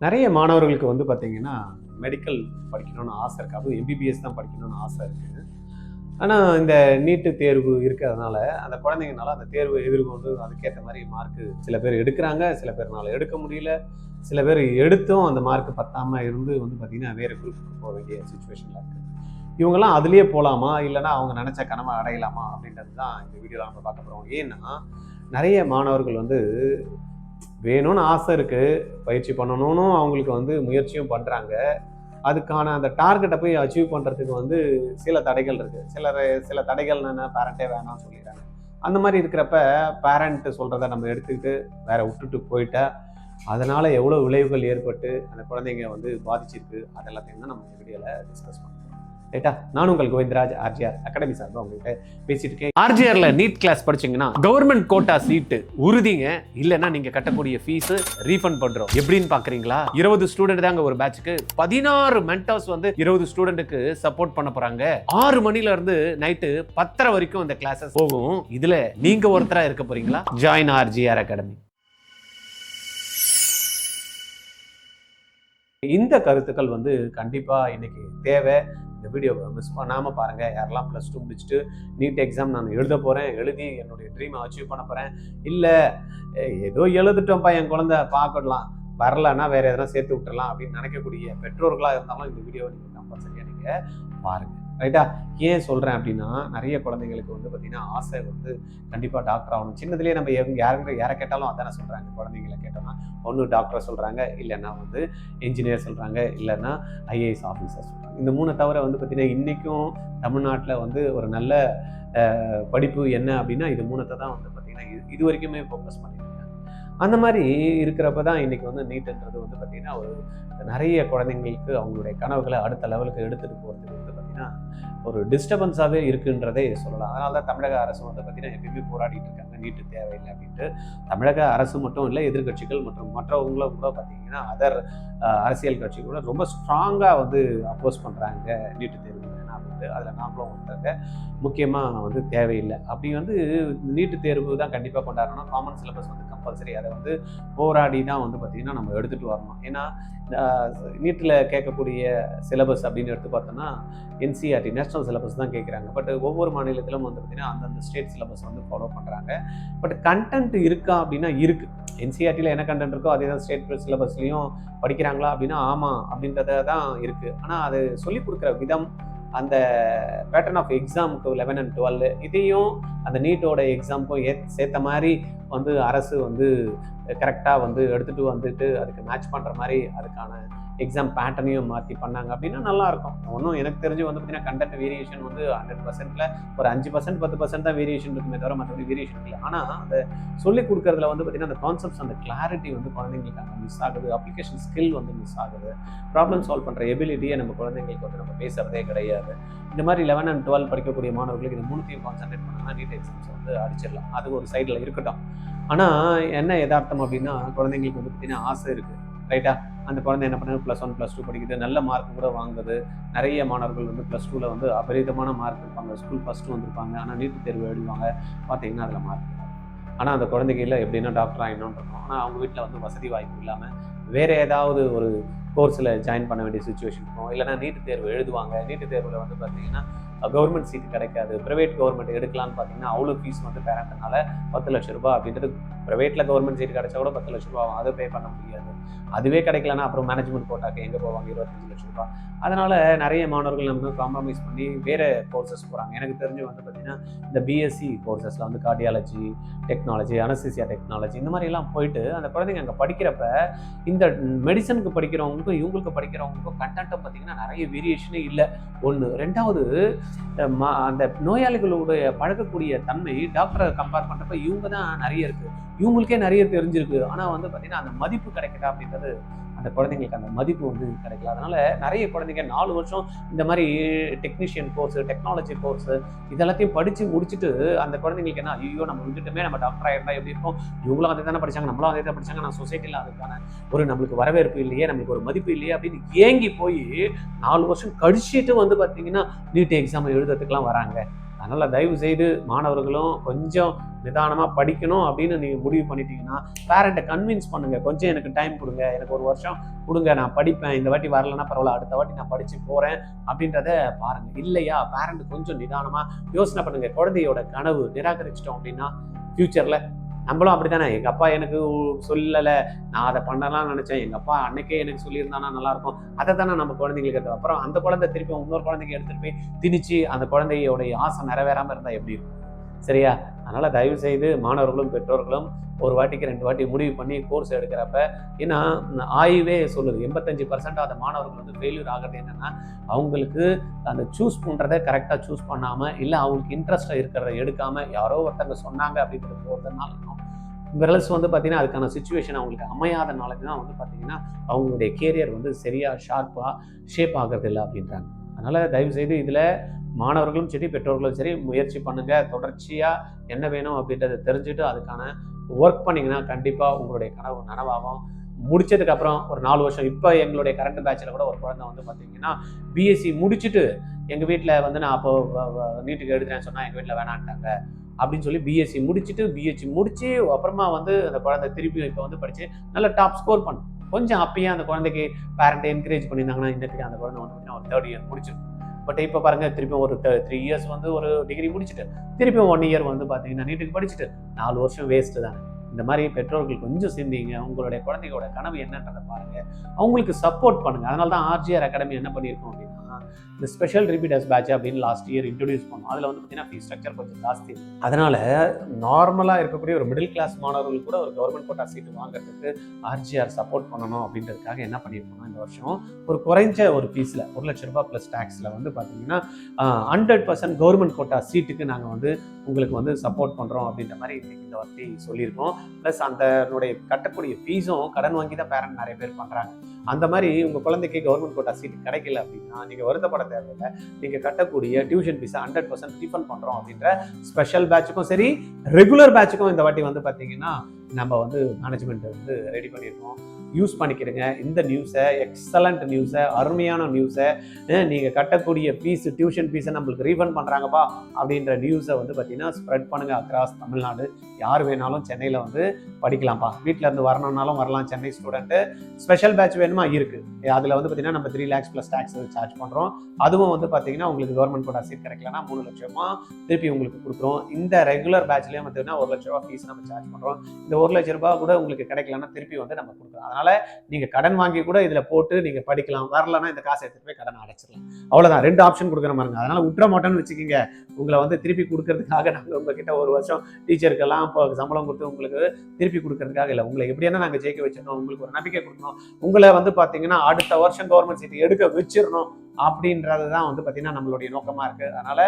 நிறைய மாணவர்களுக்கு வந்து பார்த்தீங்கன்னா, மெடிக்கல் படிக்கணும்னு ஆசை இருக்கு. அதுவும் எம்பிபிஎஸ் தான் படிக்கணும்னு ஆசை இருக்கு. ஆனா, இந்த நீட்டு தேர்வு இருக்கிறதுனால, அந்த குழந்தைங்கனால அந்த தேர்வு எதிர்கொண்டு அதுக்கேத்த மாரி மார்க்கு சில பேர் எடுக்குறாங்க, சில பேர்னால எடுக்க முடியல. சில பேர் எடுத்தும் அந்த மார்க் பத்தாம இருந்து வந்து பார்த்தீங்கன்னா, வேற குரூப்புக்கு போக வேண்டிய சிச்சுவேஷன்ல இருக்கு. இவங்கலாம் அதிலேயே போலாமா? இல்லன்னா அவங்க நெனச்ச கனவ அடையலாமா? அப்படின்றது தான் இந்த வீடியோல நம்ம பார்க்க போறோம். ஏன்னா, நெறைய மாணவர்கள் வந்து வேணும்னு ஆசை இருக்கு. பயிற்சி பண்ணணும்னு அவங்களுக்கு வந்து முயற்சியும் பண்றாங்க. அதுக்கான அந்த டார்கெட்ட போய் அச்சீவ் பண்றதுக்கு வந்து சில தடைகள் இருக்கு. சில தடைகள் என்னன்னா பேரண்ட்டே வேணாம்னு சொல்லிடுறாங்க. அந்த மாரி இருக்கிறப்ப பேரண்ட் சொல்றத நம்ம எடுத்துக்கிட்டு வேற விட்டுட்டு போயிட்டா, அதனால எவ்வளோ விளைவுகள் ஏற்பட்டு அந்த குழந்தைங்க வந்து பாதிச்சிருக்கு. அது எல்லாத்தையும் தான் நம்ம இந்த வீடியோல டிஸ்கஸ் பண்றோம். ரைட்டா? நான் உங்கள் கோவிந்தராஜ் ஆர்ஜிஆர் அகாடமி சார்பா உங்ககிட்ட பேசிட்டு இருக்கேன். ஆர்ஜிஆர்ல நீட் கிளாஸ் படிச்சீங்கன்னா கவர்மெண்ட் கோட்டா சீட்டு உறுதிங்க. இல்லைன்னா நீங்க கட்டக்கூடிய ஃபீஸ் ரீஃபண்ட் பண்றோம். எப்படின்னு பாக்குறீங்களா? 20 ஸ்டூடெண்ட் தாங்க ஒரு பேட்ச்க்கு. 16 மென்டர்ஸ் வந்து 20 ஸ்டூடெண்ட்டுக்கு சப்போர்ட் பண்ண போறாங்க. 6 மணில இருந்து நைட்டு 10:30 வரைக்கும் இந்த கிளாஸஸ் போகும். இதுல நீங்க ஒருத்தரா இருக்க போறீங்களா? Join RGR academy. இந்த கருத்துக்கள் வந்து கண்டிப்பா இன்னைக்கு தேவை. இந்த வீடியோவை மிஸ் பண்ணாமல் பாருங்கள். யாரெல்லாம் +2 முடிச்சுட்டு நீட் எக்ஸாம் நான் எழுத போகிறேன், எழுதி என்னுடைய ட்ரீமை அச்சீவ் பண்ண போகிறேன், இல்லை ஏதோ எழுதிட்டோம்ப்பா என் குழந்தை பார்க்கலாம், வரலன்னா வேறு எதனா சேர்த்து விட்டுறலாம் அப்படின்னு நினைக்கக்கூடிய பெற்றோர்களாக இருந்தாலும் இந்த வீடியோவை நீங்கள் கம்பல்சரியாக நீங்கள் பாருங்கள். ரைட்டா? ஏன் சொல்கிறேன் அப்படின்னா, நிறைய குழந்தைங்களுக்கு வந்து பார்த்திங்கன்னா ஆசை வந்து கண்டிப்பாக டாக்டர் ஆகணும். சின்னதுலேயே நம்ம யாரை கேட்டாலும் அதானே சொல்கிறாங்க. குழந்தைங்களை கேட்டோம்னா ஒன்று டாக்டர் சொல்கிறாங்க, இல்லைன்னா வந்து என்ஜினியர் சொல்கிறாங்க, இல்லைன்னா ஐஏஎஸ் ஆஃபீஸர் சொல்கிறாங்க. இந்த 3 தவிர வந்து பார்த்திங்கன்னா இன்றைக்கும் தமிழ்நாட்டில் வந்து ஒரு நல்ல படிப்பு என்ன அப்படின்னா இது 3 தான் வந்து பார்த்திங்கன்னா இது வரைக்குமே ஃபோக்கஸ் பண்ணியிருக்காங்க. அந்த மாதிரி இருக்கிறப்ப தான் இன்றைக்கி வந்து நீட்டுன்றது வந்து பார்த்திங்கன்னா ஒரு நிறைய குழந்தைங்களுக்கு அவங்களுடைய கனவுகளை அடுத்த லெவலுக்கு எடுத்துகிட்டு போகிறதுக்கு வந்து பார்த்திங்கன்னா ஒரு டிஸ்டர்பன்ஸாகவே இருக்குன்றதே சொல்லலாம். அதனால தான் தமிழக அரசு வந்து பார்த்திங்கன்னா எப்பயுமே போராடிட்டு இருக்காங்க, நீட்டு தேவையில்லை அப்படின்ட்டு. தமிழக அரசு மட்டும் இல்லை, எதிர்கட்சிகள் மற்றும் மற்றவங்களும் கூட பார்த்திங்கன்னா அதர் அரசியல் கட்சிகள் கூட ரொம்ப ஸ்ட்ராங்காக வந்து அப்போஸ் பண்ணுறாங்க நீட்டு தேர்வு வேணாம் அப்படின்ட்டு. அதில் நாமளும் ஒருத்தங்க முக்கியமாக வந்து தேவையில்லை. அப்படி வந்து நீட்டு தேர்வு தான் கண்டிப்பாக கொண்டாடணும். காமன் சிலபஸ் வந்து கம்பல்சரி. அதை வந்து போராடி தான் வந்து பார்த்திங்கன்னா நம்ம எடுத்துகிட்டு வரணும். ஏன்னா நீட்டில் கேட்கக்கூடிய சிலபஸ் அப்படின்னு எடுத்து பார்த்தோன்னா என்சிஆர்டி நேஷனல் சிலபஸ் தான் கேட்குறாங்க. பட் ஒவ்வொரு மாநிலத்திலும் வந்து பார்த்திங்கன்னா அந்தந்த ஸ்டேட் சிலபஸ் வந்து ஃபாலோ பண்ணுறாங்க. பட் கண்டென்ட் இருக்கா அப்படின்னா இருக்குது. என்சிஆர்டியில் என்ன கண்டென்ட் இருக்கோ அதே தான் ஸ்டேட் சிலபஸ்லையும் படிக்கிறாங்களா அப்படின்னா ஆமாம் அப்படின்றத தான் இருக்குது. ஆனால் அது சொல்லிக் கொடுக்குற விதம், அந்த பேட்டர்ன் ஆஃப் எக்ஸாமுக்கு 11 and 12 இதையும் அந்த நீட்டோட எக்ஸாமுக்கும் சேர்த்த மாதிரி வந்து அரசு வந்து கரெக்டாக வந்து எடுத்துகிட்டு வந்துட்டு அதுக்கு மேட்ச் பண்ணுற மாதிரி அதுக்கான எக்ஸாம் பேட்டர்னையும் மாற்றி பண்ணாங்க அப்படின்னா நல்லாயிருக்கும். ஒன்றும் எனக்கு தெரிஞ்சு வந்து பார்த்திங்கன்னா கண்டென்ட் வேரியேஷன் வந்து 100%ல் ஒரு 5% 10% தான் வேரியேஷன் இருக்குமே தவிர மற்றபடி வேரியேஷன் இல்லை. ஆனால் அந்த சொல்லிக் கொடுக்குறதுல வந்து பார்த்திங்கன்னா அந்த கான்செப்ட்ஸ், அந்த கிளாரிட்டி வந்து குழந்தைங்களுக்கு அங்கே மிஸ் ஆகுது. அப்ளிகேஷன் ஸ்கில் வந்து மிஸ் ஆகுது. ப்ராப்ளம் சால்வ் பண்ணுற எபிலிட்டியை நம்ம குழந்தைங்களுக்கு வந்து நம்ம பேசுகிறதே கிடையாது. இந்த மாதிரி 11 and 12 படிக்கக்கூடிய மாணவர்களுக்கு இந்த 3த்தையும் கான்சன்ட்ரேட் பண்ணாங்கன்னா நீட் எக்ஸாம்ஸ் வந்து அடிச்சிடலாம். அது ஒரு சைடில் இருக்கட்டும். ஆனால் என்ன யதார்த்தம் அப்படின்னா குழந்தைங்களுக்கு வந்து பார்த்திங்கன்னா ஆசை இருக்குது. ரைட்டா? அந்த குழந்தை என்ன பண்ணுது, +1 +2 படிக்குது, நல்ல மார்க் கூட வாங்குது. நிறைய மாணவர்கள் வந்து +2ல வந்து அபரிதமான மார்க் இருப்பாங்க, ஸ்கூல் ஃபஸ்ட்டு வந்திருப்பாங்க. ஆனால் நீட்டு தேர்வு எழுதுவாங்க, பார்த்தீங்கன்னா அதில் மார்க். ஆனால் அந்த குழந்தைக்கு இல்லை எப்படின்னா டாக்டர் ஆகிடணும்னு இருக்கும். ஆனால் அவங்க வீட்டில் வந்து வசதி வாய்ப்பு இல்லாமல் வேறு ஏதாவது ஒரு கோர்ஸில் ஜாயின் பண்ண வேண்டிய சுச்சுவேஷன் இருக்கும். இல்லைனா நீட்டு தேர்வு எழுதுவாங்க. நீட்டு தேர்வில் வந்து பார்த்திங்கன்னா கவர்மெண்ட் சீட்டு கிடைக்காது. ப்ரைவேட் கவர்மெண்ட் எடுக்கலான்னு பார்த்தீங்கன்னா அவ்வளோ ஃபீஸ் வந்து பேரண்ட்னால 10 லட்ச ரூபா அப்படின்றது. ப்ரைவேட்டில் கவர்மெண்ட் சீட் கிடைச்சா கூட 10 லட்ச ரூபா ஆகும். அதை பே பண்ண முடியாது. அதுவே கிடைக்கலன்னா அப்புறம் மேனேஜ்மெண்ட் கோட்டாக்கு எங்கே போவாங்க? 25 லட்ச ரூபா. அதனால் நிறைய மாணவர்கள் நம்ம காம்ப்ரமைஸ் பண்ணி வேறு கோர்சஸ் போகிறாங்க. எனக்கு தெரிஞ்சு வந்து பார்த்திங்கன்னா இந்த பிஎஸ்சி கோர்சஸில் வந்து கார்டியாலஜி, டெக்னாலஜி, அனஸ்தீசியா டெக்னாலஜி இந்த மாதிரிலாம் போயிட்டு அந்த குழந்தைங்க அங்கே படிக்கிறப்ப இந்த மெடிசனுக்கு படிக்கிறவங்களுக்கும் இவங்களுக்கு படிக்கிறவங்களுக்கும் கண்டென்ட்டை பார்த்திங்கன்னா நிறைய வேரியேஷனே இல்லை. ஒன்று. ரெண்டாவது, அந்த நோயாளிகளுடைய பழகக்கூடிய தன்மை டாக்டரை கம்பேர் பண்ணுறப்ப இவங்க தான் நிறைய இருக்குது. இவங்களுக்கே நிறைய தெரிஞ்சிருக்கு. ஆனால் வந்து பார்த்திங்கன்னா அந்த மதிப்பு கிடைக்குதா அப்படின்றது அந்த குழந்தைங்களுக்கு அந்த மதிப்பு வந்து கிடைக்கல. அதனால் நிறைய குழந்தைங்க 4 வருஷம் இந்த மாதிரி டெக்னீஷியன் கோர்ஸு, டெக்னாலஜி கோர்ஸு இதெல்லாத்தையும் படித்து முடிச்சுட்டு அந்த குழந்தைங்களுக்கு என்ன, ஐயோ நம்ம விட்டுட்டுமே நம்ம டாக்டர் ஆகிருந்தா எப்படி இருக்கும், இவங்களும் அதே தானே படித்தாங்க, நம்மளும் அதே தான் படித்தாங்க, நான் சொசைட்டியில் அதுக்கான ஒரு நம்மளுக்கு வரவேற்பு இல்லையே, நம்மளுக்கு ஒரு மதிப்பு இல்லையே அப்படின்னு ஏங்கி போய் 4 வருஷம் கழிச்சிட்டு வந்து பார்த்திங்கன்னா நீட் எக்ஸாம் எழுதுறதுக்கெலாம் வராங்க. அதனால் தயவு செய்து மாணவர்களும் கொஞ்சம் நிதானமாக படிக்கணும் அப்படின்னு நீங்கள் முடிவு பண்ணிட்டீங்கன்னா பேரண்ட்டை கன்வின்ஸ் பண்ணுங்கள். கொஞ்சம் எனக்கு டைம் கொடுங்க, எனக்கு 1 வருஷம் கொடுங்க, நான் படிப்பேன், இந்த வாட்டி வரலன்னா பரவாயில்ல, அடுத்த வாட்டி நான் படித்து போகிறேன் அப்படின்றத பாருங்கள். இல்லையா பேரண்ட் கொஞ்சம் நிதானமாக யோசனை பண்ணுங்கள். குழந்தையோட கனவு நிராகரிச்சிட்டோம் அப்படின்னா ஃப்யூச்சரில் நம்மளும் அப்படி தானே, எங்கள் அப்பா எனக்கு சொல்லலை, நான் அதை பண்ணலாம்னு நினச்சேன், எங்கள் அப்பா அன்னைக்கே எனக்கு சொல்லியிருந்தானா நல்லாயிருக்கும், அதை தானே நம்ம குழந்தைங்களுக்கு எடுத்து அப்புறம் அந்த குழந்தை திருப்பி இன்னொரு குழந்தைக்கு எடுத்துகிட்டு போய் திணிச்சு அந்த குழந்தையோடைய ஆசை நிறைவேறாமல் இருந்தால் எப்படி இருக்கும்? சரியா? அதனால் தயவு செய்து மாணவர்களும் பெற்றோர்களும் 1 வாட்டிக்கு 2 வாட்டி முடிவு பண்ணி கோர்ஸ் எடுக்கிறப்ப, ஏன்னா ஆய்வே சொல்லுது 85% அந்த மாணவர்கள் வந்து ஃபெயிலியர் ஆகிறது என்னென்னா அவங்களுக்கு அந்த சூஸ் பண்ணுறதை கரெக்டாக சூஸ் பண்ணாமல், இல்லை அவங்களுக்கு இன்ட்ரெஸ்ட்டாக இருக்கிறத எடுக்காமல் யாரோ ஒருத்தங்க சொன்னாங்க அப்படின்றது போகிறதுனாலும் விரல்ஸ் வந்து பார்த்திங்கன்னா அதுக்கான சுச்சுவேஷன் அவங்களுக்கு அமையாதனாலுக்கு தான் வந்து பார்த்திங்கன்னா அவங்களுடைய கேரியர் வந்து சரியாக ஷார்ப்பாக ஷேப் ஆகிறது இல்லை அப்படின்றாங்க. அதனால் தயவுசெய்து இதில் மாணவர்களும் சரி பெற்றோர்களும் சரி முயற்சி பண்ணுங்கள். தொடர்ச்சியாக என்ன வேணும் அப்படின்றத தெரிஞ்சுட்டு அதுக்கான ஒர்க் பண்ணிங்கன்னா கண்டிப்பாக உங்களுடைய கனவு நனவாகும். முடிச்சதுக்கப்புறம் ஒரு 4 வருஷம், இப்போ எங்களுடைய கரண்ட் பேட்சில் கூட ஒரு குழந்தை வந்து பார்த்திங்கன்னா பிஎஸ்சி முடிச்சுட்டு எங்கள் வீட்டில் வந்து நான் அப்போ நீட்டுக்கு எடுக்கிறேன்னு சொன்னால் எங்கள் வீட்டில் வேணான்ட்டாங்க அப்படின்னு சொல்லி பிஎஸ்சி முடிச்சு அப்புறமா வந்து அந்த குழந்தை திருப்பி இப்போ வந்து படித்து நல்ல டாப் ஸ்கோர் பண்ணும். கொஞ்சம் அப்பயே அந்த குழந்தைக்கு பேரண்ட்டை என்கரேஜ் பண்ணியிருந்தாங்கன்னா இன்னத்துக்கு அந்த குழந்தை வந்து பார்த்தீங்கன்னா ஒரு 3rd இயர் முடிச்சிருக்கும். பட் இப்போ பாருங்கள், திருப்பி ஒரு 3 இயர்ஸ் வந்து ஒரு டிகிரி முடிச்சுட்டு திருப்பி 1 இயர் வந்து பார்த்தீங்கன்னா நீட்டுக்கு படிச்சுட்டு 4 வருஷம் வேஸ்ட்டு தானே. இந்த மாதிரி பெற்றோர்கள் கொஞ்சம் சிந்திங்க. உங்களுடைய குழந்தைகளோட கனவு என்னன்றதை பாருங்கள், அவங்களுக்கு சப்போர்ட் பண்ணுங்கள். அதனால தான் ஆர்ஜிஆர் அகாடமி என்ன பண்ணியிருக்கோம் அப்படின்னா இந்த ஸ்பெஷல் ரிப்பீட்டர்ஸ் பேட்ச் அப்படின்னு லாஸ்ட் இயர் இன்ட்ரடியூஸ் பண்ணோம். அதில் வந்து பார்த்தீங்கன்னா ஃபீஸ் ஸ்ட்ரக்சர் கொஞ்சம் ஜாஸ்தி. அதனால் நார்மலாக இருக்கக்கூடிய ஒரு மிடில் கிளாஸ் மாணவர்கள் கூட ஒரு கவர்மெண்ட் கோட்டா சீட்டு வாங்குறதுக்கு ஆர்ஜிஆர் சப்போர்ட் பண்ணணும் அப்படின்றதுக்காக என்ன பண்ணியிருக்கோம்னா இந்த வருஷம் ஒரு குறைஞ்ச ஒரு ஃபீஸில் 1 லட்ச ரூபாய் ப்ளஸ் டேக்ஸில் வந்து பார்த்தீங்கன்னா 100% கவர்மெண்ட் கோட்டா சீட்டுக்கு நாங்கள் வந்து உங்களுக்கு வந்து சப்போர்ட் பண்ணுறோம் அப்படின்ற மாதிரி இன்றைக்கி இந்த வார்த்தை சொல்லியிருக்கோம். ப்ளஸ் அதனுடைய கட்டக்கூடிய ஃபீஸும் கடன் வாங்கி தான் பேரண்ட் நிறைய பேர் பண்ணுறாங்க. அந்த மாதிரி உங்கள் குழந்தைக்கு கவர்மெண்ட் கோட்டா சீட்டு கிடைக்கல அப்படின்னா நீங்கள் வருத்தப்பட தேவையில்லை. நீங்கள் கட்டக்கூடிய டியூஷன் ஃபீஸை 100% ரீஃபண்ட் பண்ணுறோம் அப்படின்ற ஸ்பெஷல் பேட்சுக்கும் சரி ரெகுலர் பேட்சுக்கும் இந்த வாட்டி வந்து பார்த்தீங்கன்னா நம்ம வந்து மேனேஜ்மெண்ட் வந்து ரெடி பண்ணியிருக்கோம். யூஸ் பண்ணிக்கிறங்க இந்த நியூஸை, எக்ஸலண்ட் நியூஸை, அருமையான நியூஸை. நீங்கள் கட்டக்கூடிய ஃபீஸு டியூஷன் ஃபீஸை நம்மளுக்கு ரீஃபண்ட் பண்ணுறாங்கப்பா அப்படின்ற நியூஸை வந்து பார்த்தீங்கன்னா ஸ்ப்ரெட் பண்ணுங்கள் அக்ராஸ் தமிழ்நாடு. யார் வேணாலும் சென்னையில் வந்து படிக்கலாம்ப்பா, வீட்டில் இருந்து வரணுன்னாலும் வரலாம். சென்னை ஸ்டூடெண்ட்டு ஸ்பெஷல் பேட்ச் வேணுமா இருக்குது. அதில் வந்து பார்த்தீங்கன்னா நம்ம 3 lakhs ப்ளஸ் டேக்ஸ் சார்ஜ் பண்ணுறோம். அதுவும் வந்து பார்த்தீங்கன்னா உங்களுக்கு கவர்மெண்ட் கோட்டா சீட் கிடைக்கலன்னா 3 லட்சமா திருப்பி உங்களுக்கு கொடுக்குறோம். இந்த ரெகுலர் பேட்ச்லேயே பார்த்தீங்கன்னா 1 லட்ச ரூபா ஃபீஸ் நம்ம சார்ஜ் பண்ணுறோம். இந்த 1 லட்ச ரூபா கூட உங்களுக்கு கிடைக்கலன்னா திருப்பி வந்து நம்ம கொடுக்குறோம். அதனால் நீங்கள் கடன் வாங்கி கூட இதில் போட்டு நீங்கள் படிக்கலாம். வரலன்னா இந்த காசை எடுத்துகிட்டு போய் கடன் அடைச்சிடலாம். அவ்வளோதான், 2 ஆப்ஷன் கொடுக்குற மாதிரிங்க. அதனால் விட்டுற மாட்டோன்னு வச்சுக்கிங்க. உங்களை வந்து திருப்பி கொடுக்கறதுக்காக நாங்கள் உங்ககிட்ட 1 வருஷம் டீச்சருக்கெல்லாம் இப்போ சம்பளம் கொடுத்து உங்களுக்கு திருப்பி கொடுக்கறதுக்காக இல்லை. உங்களை எப்படியான நாங்கள் ஜெயிக்க வச்சிடணும், உங்களுக்கு ஒரு நம்பிக்கை கொடுக்கணும், உங்களை வந்து பார்த்தீங்கன்னா அடுத்த வருஷம் கவர்மெண்ட் சீட்டு எடுக்க வச்சிடணும் அப்படின்றது தான் வந்து பார்த்தீங்கன்னா நம்மளுடைய நோக்கமாக இருக்குது. அதனால்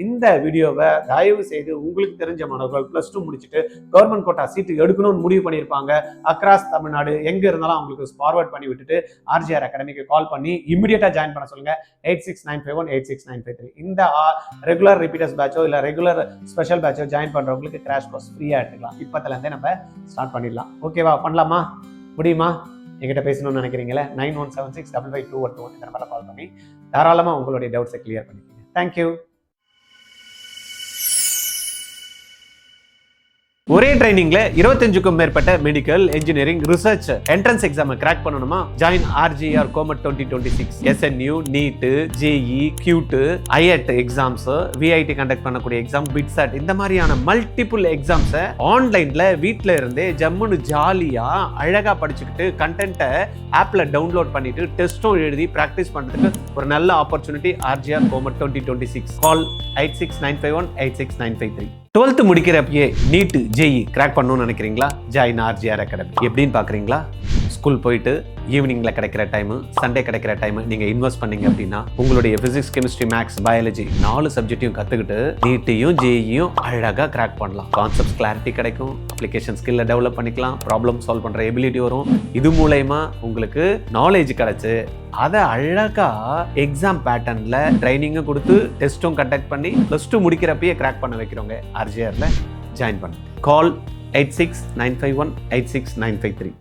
இந்த வீடியோவை தயவு செய்து உங்களுக்கு தெரிஞ்ச மாணவர்கள் +2 முடிச்சுட்டு கவர்மெண்ட் கோட்டா சீட்டு எடுக்கணும்னு முடிவு பண்ணியிருப்பாங்க அக்ராஸ் தமிழ்நாடு, எங்கே இருந்தாலும் அவங்களுக்கு ஃபார்வர்ட் பண்ணி விட்டுட்டு ஆர்ஜிஆர் அகாடமிக்கு கால் பண்ணி இமிடியேட்டாக ஜாயின் பண்ண சொல்லுங்கள். 8695186953. இந்த ரெகுலர் ரிப்பீட்டர்ஸ் பேட்சோ இல்லை ரெகுலர் ஸ்பெஷல் பேட்சோ ஜாயின் பண்ணுறவங்களுக்கு கிராஷ் கோர்ஸ் ஃப்ரீயாக எடுத்துக்கலாம். இப்போத்துலேருந்தே நம்ம ஸ்டார்ட் பண்ணிடலாம். ஓகேவா? பண்ணலாமா? முடியுமா? என்கிட்ட பேசணும்னு நினைக்கிறீங்களே 91765521 இந்த நம்பரில் கால் பண்ணி தாராளமாக உங்களுடைய டவுட்ஸை கிளியர் பண்ணிக்கோங்க. தேங்க்யூ. ஒரே ட்ரைனிங்ல 25க்கும் மேற்பட்ட medical, engineering, research entrance exam crack பண்ணணுமா? Join RGR Comet 2026. SNU, NEET, JEE, CUET, IAT exams, VIT conduct பண்ணக்கூடிய எக்ஸாம், பிட்சாட், இந்த மாதிரியான மல்டிபிள் எக்ஸாம்ஸை ஆன்லைன்ல வீட்டில இருந்தே ஜம்முன்னு ஜாலியா அழகா படிச்சுக்கிட்டு கண்டென்ட்டை ஆப்ல டவுன்லோட் பண்ணிட்டு டெஸ்ட்டும் எழுதி பிராக்டிஸ் பண்றதுக்கு ஒரு நல்ல ஆப்பர்ச்சுனிட்டி ஆர்ஜிஆர் கோமட் 2026. கால் 8695186953. 12th முடிக்கிறப்பயே நீட், ஜேஇ கிராக் பண்ணணும்னு நினைக்கிறீங்களா? Join RGR academy. எப்படின்னு பார்க்குறீங்களா? ஸ்கூல் போயிட்டு ஈவினிங்கில் கிடைக்கிற டைமு, சண்டே கிடைக்கிற டைமு நீங்கள் இன்வெஸ்ட் பண்ணீங்க அப்படின்னா உங்களுடைய ஃபிசிக்ஸ், கெமிஸ்ட்ரி, மேக்ஸ், பயாலஜி 4 சப்ஜெக்டையும் கற்றுக்கிட்டு நீட்டையும் ஜேஇயும் அழகாக கிராக் பண்ணலாம். கான்செப்ட்ஸ் கிளாரிட்டி கிடைக்கும், அப்ளிகேஷன் ஸ்கில்லை டெவலப் பண்ணிக்கலாம், ப்ராப்ளம் சால்வ் பண்ணுற எபிலிட்டி வரும். இது மூலயமா உங்களுக்கு நாலேஜ் கிடைச்சு அதை அழகா எக்ஸாம் பேட்டர்ன்ல ட்ரைனிங்கும் கொடுத்து டெஸ்ட்டும் கண்டக்ட் பண்ணி +2 முடிக்கிறப்பயே கிராக் பண்ண வைக்கிறவங்க ஆர்ஜிஆர்ல ஜாயின் பண்ணுங்க. கால் 8695186953.